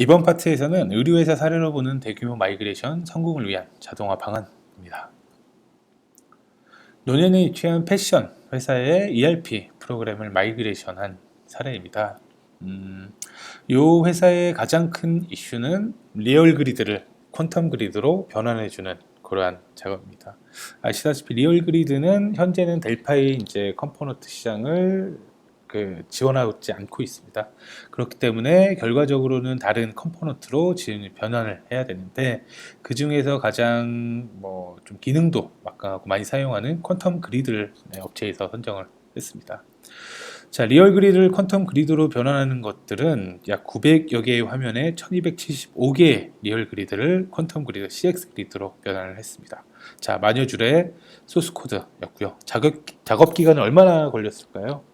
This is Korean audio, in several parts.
이번 파트에서는 의류회사 사례로 보는 대규모 마이그레이션 성공을 위한 자동화 방안입니다. 노년에 취한 패션 회사의 ERP 프로그램을 마이그레이션한 사례입니다. 이 회사의 가장 큰 이슈는 리얼 그리드를 퀀텀 그리드로 변환해주는 그러한 작업입니다. 아시다시피 리얼 그리드는 현재는 델파이 이제 컴포넌트 시장을 지원하지 않고 있습니다. 그렇기 때문에 결과적으로는 다른 컴포넌트로 변환을 해야 되는데, 그 중에서 가장 좀 기능도 막강하고 많이 사용하는 퀀텀 그리드를 업체에서 선정을 했습니다. 자, 리얼 그리드를 퀀텀 그리드로 변환하는 것들은 약 900여 개의 화면에 1275개의 리얼 그리드를 퀀텀 그리드 CX 그리드로 변환을 했습니다. 자, 만여 줄의 소스 코드였고요. 작업 기간은 얼마나 걸렸을까요?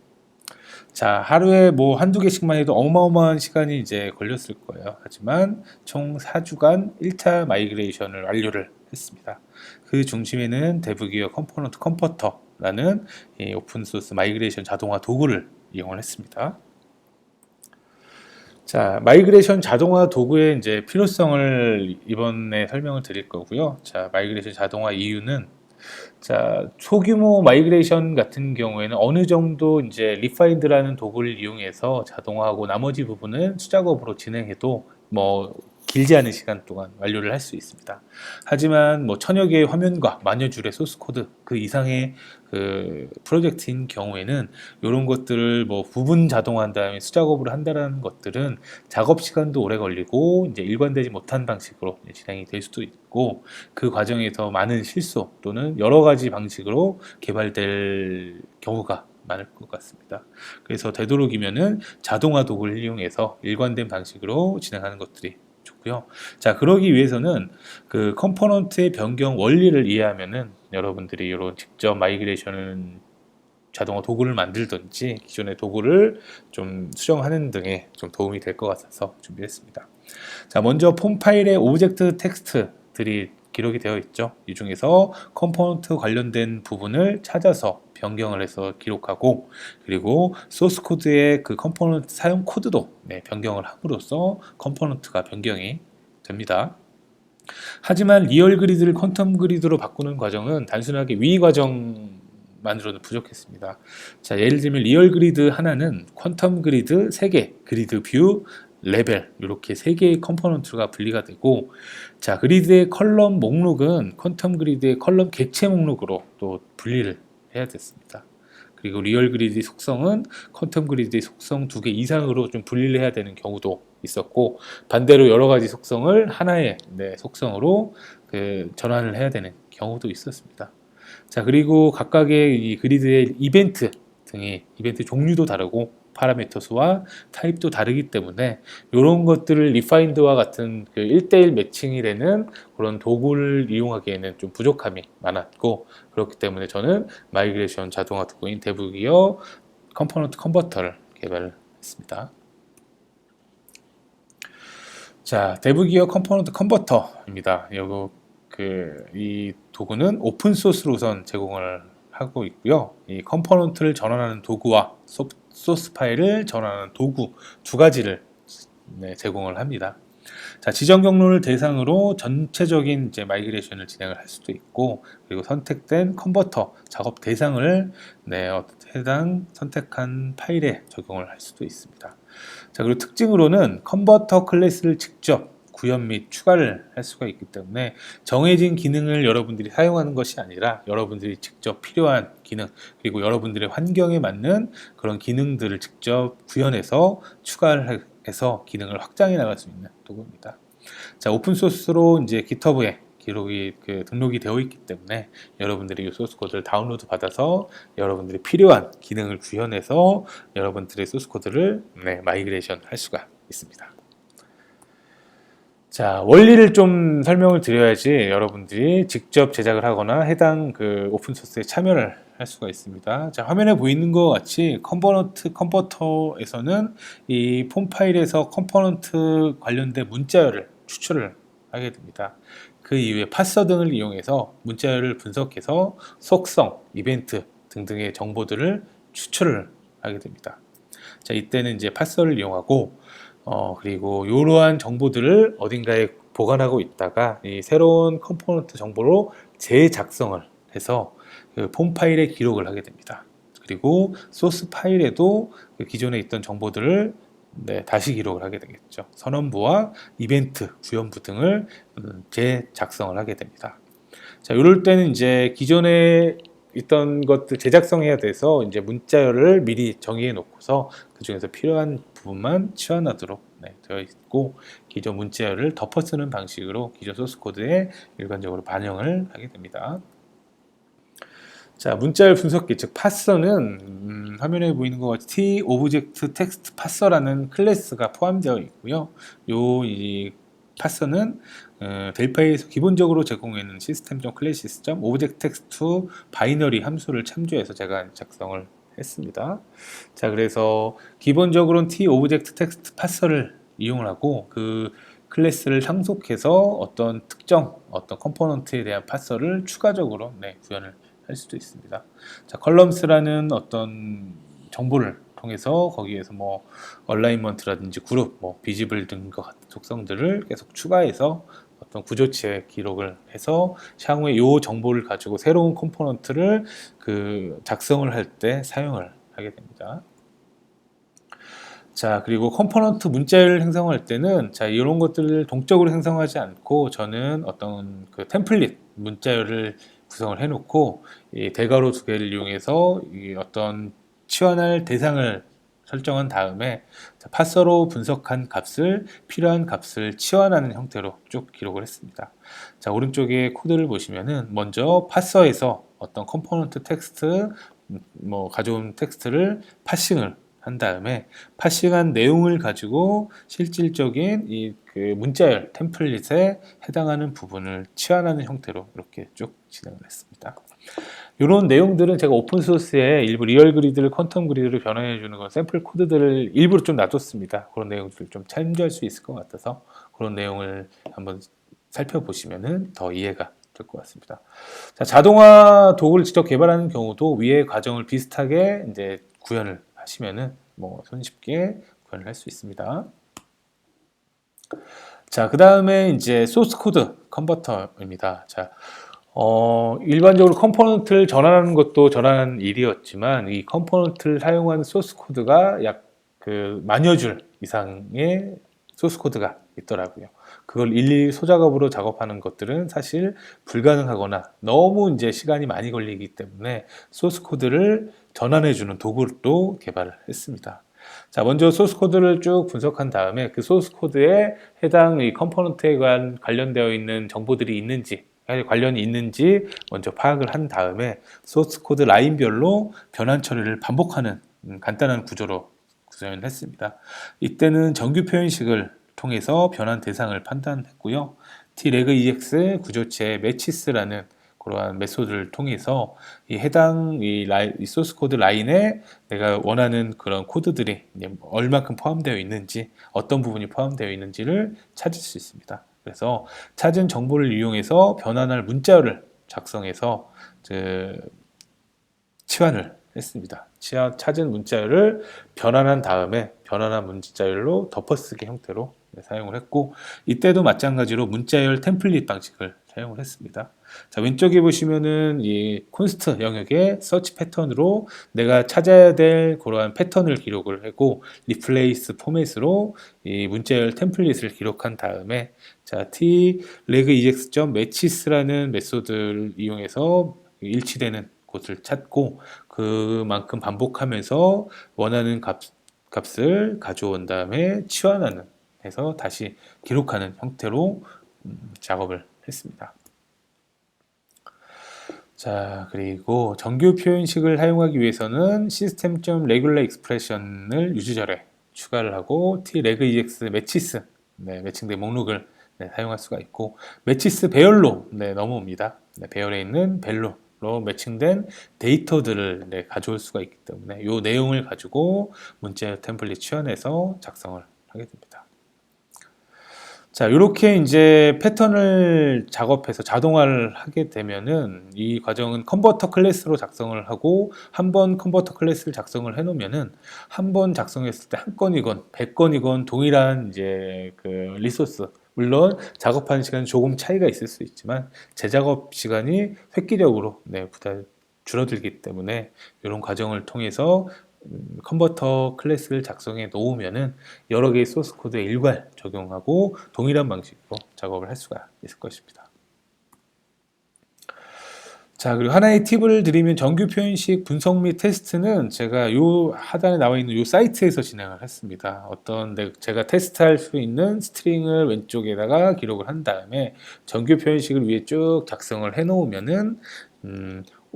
자, 하루에 한두 개씩만 해도 어마어마한 시간이 이제 걸렸을 거예요. 하지만 총 4주간 1차 마이그레이션을 완료를 했습니다. 그 중심에는 대부기어 컴포넌트 컨버터라는 오픈소스 마이그레이션 자동화 도구를 이용을 했습니다. 자, 마이그레이션 자동화 도구의 이제 필요성을 이번에 설명을 드릴 거고요. 자, 마이그레이션 자동화 이유는, 자, 소규모 마이그레이션 같은 경우에는 어느 정도 이제 리파인드라는 도구를 이용해서 자동화하고 나머지 부분은 수작업으로 진행해도 길지 않은 시간 동안 완료를 할 수 있습니다. 하지만 천여 개의 화면과 만여 줄의 소스 코드 그 이상의 프로젝트인 경우에는 이런 것들을 부분 자동화한 다음에 수작업으로 한다는 것들은 작업 시간도 오래 걸리고 이제 일관되지 못한 방식으로 진행이 될 수도 있고, 그 과정에서 많은 실수 또는 여러 가지 방식으로 개발될 경우가 많을 것 같습니다. 그래서 되도록이면은 자동화 도구를 이용해서 일관된 방식으로 진행하는 것들이 좋고요. 자, 그러기 위해서는 그 컴포넌트의 변경 원리를 이해하면은 여러분들이 이런 직접 마이그레이션 자동화 도구를 만들든지 기존의 도구를 좀 수정하는 등에 좀 도움이 될 것 같아서 준비했습니다. 자, 먼저 폼 파일에 오브젝트 텍스트들이 기록이 되어 있죠. 이 중에서 컴포넌트 관련된 부분을 찾아서 변경을 해서 기록하고, 그리고 소스 코드의 그 컴포넌트 사용 코드도 변경을 함으로써 컴포넌트가 변경이 됩니다. 하지만 리얼 그리드를 퀀텀 그리드로 바꾸는 과정은 단순하게 위의 과정만으로는 부족했습니다. 자, 예를 들면 리얼 그리드 하나는 퀀텀 그리드 3개, 그리드 뷰, 레벨 이렇게 3개의 컴포넌트가 분리가 되고, 자, 그리드의 컬럼 목록은 퀀텀 그리드의 컬럼 객체 목록으로 또 분리를 해야 됐습니다. 그리고 리얼 그리드의 속성은 퀀텀 그리드의 속성 2개 이상으로 좀 분리를 해야 되는 경우도 있었고, 반대로 여러 가지 속성을 하나의 속성으로 전환을 해야 되는 경우도 있었습니다. 자, 그리고 각각의 이 그리드의 이벤트 종류도 다르고 파라미터 수와 타입도 다르기 때문에 이런 것들을 리파인드와 같은 1대1 매칭이 되는 그런 도구를 이용하기에는 좀 부족함이 많았고, 그렇기 때문에 저는 마이그레이션 자동화 도구인 대부기어 컴포넌트 컨버터를 개발을 했습니다. 자, 대부기어 컴포넌트 컨버터입니다. 이 도구는 오픈소스로 우선 제공을 하고 있고요. 이 컴포넌트를 전환하는 도구와 소스 파일을 전환하는 도구 두 가지를 제공을 합니다. 자, 지정 경로를 대상으로 전체적인 이제 마이그레이션을 진행을 할 수도 있고, 그리고 선택된 컨버터 작업 대상을 해당 선택한 파일에 적용을 할 수도 있습니다. 자, 그리고 특징으로는 컨버터 클래스를 직접 구현 및 추가를 할 수가 있기 때문에 정해진 기능을 여러분들이 사용하는 것이 아니라 여러분들이 직접 필요한 기능, 그리고 여러분들의 환경에 맞는 그런 기능들을 직접 구현해서 추가를 해서 기능을 확장해 나갈 수 있는 도구입니다. 자, 오픈소스로 이제 GitHub에 등록이 되어 있기 때문에 여러분들이 이 소스 코드를 다운로드 받아서 여러분들이 필요한 기능을 구현해서 여러분들의 소스 코드를 마이그레이션 할 수가 있습니다. 자, 원리를 좀 설명을 드려야지 여러분들이 직접 제작을 하거나 해당 오픈소스에 참여를 할 수가 있습니다. 자, 화면에 보이는 것 같이 컨버터에서는 이 폼 파일에서 컴포넌트 관련된 문자열을 추출을 하게 됩니다. 그 이후에 파서 등을 이용해서 문자열을 분석해서 속성, 이벤트 등등의 정보들을 추출을 하게 됩니다. 자, 이때는 이제 파서를 이용하고 그리고 이러한 정보들을 어딘가에 보관하고 있다가 이 새로운 컴포넌트 정보로 재작성을 해서 그 폼 파일에 기록을 하게 됩니다. 그리고 소스 파일에도 그 기존에 있던 정보들을 다시 기록을 하게 되겠죠. 선언부와 이벤트, 구현부 등을 재작성을 하게 됩니다. 자, 이럴 때는 이제 기존에 있던 것들 재작성해야 돼서 이제 문자열을 미리 정의해 놓고서 그 중에서 필요한 부분만 치환하도록 되어 있고, 기존 문자열을 덮어쓰는 방식으로 기존 소스 코드에 일관적으로 반영을 하게 됩니다. 자, 문자열 분석기, 즉 파서는 화면에 보이는 것 같이 T 오브젝트 텍스트 파서라는 클래스가 포함되어 있고요. 이 파서는 델파이에서 기본적으로 제공하는 system.classes.object text 바이너리 함수를 참조해서 제가 작성을 했습니다. 자, 그래서 기본적으로는 T 오브젝트 텍스트 파서를 이용을 하고 그 클래스를 상속해서 어떤 특정 어떤 컴포넌트에 대한 파서를 추가적으로 구현을 할 수도 있습니다. 자, 컬럼스라는 어떤 정보를 통해서 거기에서 뭐 얼라이먼트라든지 그룹, 뭐 비지블 등과 같은 속성들을 계속 추가해서 어떤 구조체에 기록을 해서 향후에 이 정보를 가지고 새로운 컴포넌트를 그 작성을 할 때 사용을 하게 됩니다. 자, 그리고 컴포넌트 문자열을 생성할 때는 자, 이런 것들을 동적으로 생성하지 않고 저는 어떤 그 템플릿 문자열을 구성을 해놓고 이 대괄호 두 개를 이용해서 이 어떤 치환할 대상을 설정한 다음에 파서로 분석한 값을 필요한 값을 치환하는 형태로 쭉 기록을 했습니다. 자, 오른쪽에 코드를 보시면은 먼저 파서에서 어떤 컴포넌트 텍스트 뭐 가져온 텍스트를 파싱을 한 다음에 파싱한 내용을 가지고 실질적인 이 그 문자열 템플릿에 해당하는 부분을 치환하는 형태로 이렇게 쭉 진행을 했습니다. 이런 내용들은 제가 오픈소스에 일부 리얼 그리드를 퀀텀 그리드로 변환해 주는 건 샘플 코드들을 일부러 좀 놔뒀습니다. 그런 내용들을 좀 참조할 수 있을 것 같아서 그런 내용을 한번 살펴보시면 더 이해가 될 것 같습니다. 자, 자동화 도구를 직접 개발하는 경우도 위의 과정을 비슷하게 이제 구현을 하시면은 뭐 손쉽게 구현을 할 수 있습니다. 자, 그 다음에 이제 소스 코드 컨버터입니다. 자, 일반적으로 컴포넌트를 전환하는 것도 전환하는 일이었지만 이 컴포넌트를 사용하는 소스 코드가 약 그 만여 줄 이상의 소스 코드가 있더라고요. 그걸 일일이 소작업으로 작업하는 것들은 사실 불가능하거나 너무 이제 시간이 많이 걸리기 때문에 소스 코드를 전환해주는 도구를 또 개발을 했습니다. 자, 먼저 소스 코드를 쭉 분석한 다음에 그 소스 코드에 해당 이 컴포넌트에 관련되어 있는 정보들이 있는지 관련이 있는지 먼저 파악을 한 다음에 소스 코드 라인별로 변환 처리를 반복하는 간단한 구조로 구성을 했습니다. 이때는 정규 표현식을 통해서 변환 대상을 판단했고요. tregEx 구조체 매치스라는 그러한 메소드를 통해서 이 해당 이 소스 코드 라인에 내가 원하는 그런 코드들이 얼마큼 포함되어 있는지 어떤 부분이 포함되어 있는지를 찾을 수 있습니다. 그래서 찾은 정보를 이용해서 변환할 문자열을 작성해서 치환을 했습니다. 찾은 문자열을 변환한 다음에 변환한 문자열로 덮어쓰기 형태로 사용을 했고 이때도 마찬가지로 문자열 템플릿 방식을 사용을 했습니다. 자, 왼쪽에 보시면은 이 콘스트 영역의 서치 패턴으로 내가 찾아야 될 그러한 패턴을 기록을 하고 리플레이스 포맷으로 이 문자열 템플릿을 기록한 다음에 자, tregEx.matches라는 메소드를 이용해서 일치되는 곳을 찾고 그만큼 반복하면서 원하는 값을 가져온 다음에 치환하는 해서 다시 기록하는 형태로 작업을 했습니다. 자, 그리고 정규 표현식을 사용하기 위해서는 system.regular expression을 유주절에 추가를 하고 tregEx matches 매칭된 목록을 사용할 수가 있고 매치스 배열로 넘어옵니다. 배열에 있는 밸류로 매칭된 데이터들을 가져올 수가 있기 때문에 이 내용을 가지고 문자 템플릿 치환해서 작성을 하게 됩니다. 자, 이렇게 이제 패턴을 작업해서 자동화를 하게 되면은 이 과정은 컨버터 클래스로 작성을 하고 한 번 컨버터 클래스를 작성을 해 놓으면은 한 번 작성했을 때 한 건이건 100건이건 동일한 이제 그 리소스, 물론 작업하는 시간은 조금 차이가 있을 수 있지만 재작업 시간이 획기적으로 보다 줄어들기 때문에 이런 과정을 통해서 컨버터 클래스를 작성해 놓으면은 여러 개의 소스 코드에 일괄 적용하고 동일한 방식으로 작업을 할 수가 있을 것입니다. 자, 그리고 하나의 팁을 드리면 정규 표현식 분석 및 테스트는 제가 요 하단에 나와 있는 요 사이트에서 진행을 했습니다. 제가 테스트할 수 있는 스트링을 왼쪽에다가 기록을 한 다음에 정규 표현식을 위에 쭉 작성을 해 놓으면은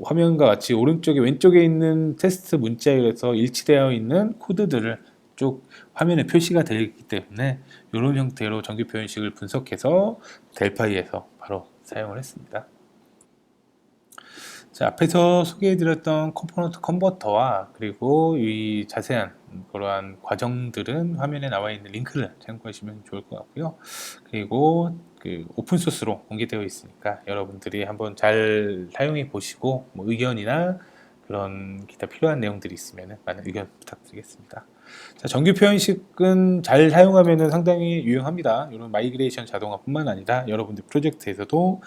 화면과 같이 오른쪽에 왼쪽에 있는 테스트 문자열에서 일치되어 있는 코드들을 쭉 화면에 표시가 되기 때문에 이런 형태로 정규 표현식을 분석해서 델파이에서 바로 사용을 했습니다. 자, 앞에서 소개해드렸던 컴포넌트 컨버터와 그리고 이 자세한 그러한 과정들은 화면에 나와 있는 링크를 참고하시면 좋을 것 같고요. 그리고 그 오픈소스로 공개되어 있으니까 여러분들이 한번 잘 사용해 보시고 뭐 의견이나 그런 기타 필요한 내용들이 있으면 많은 의견 부탁드리겠습니다. 자, 정규 표현식은 잘 사용하면 상당히 유용합니다. 이런 마이그레이션 자동화뿐만 아니라 여러분들 프로젝트에서도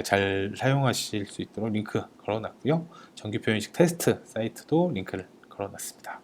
잘 사용하실 수 있도록 링크 걸어놨고요. 정규 표현식 테스트 사이트도 링크를 걸어놨습니다.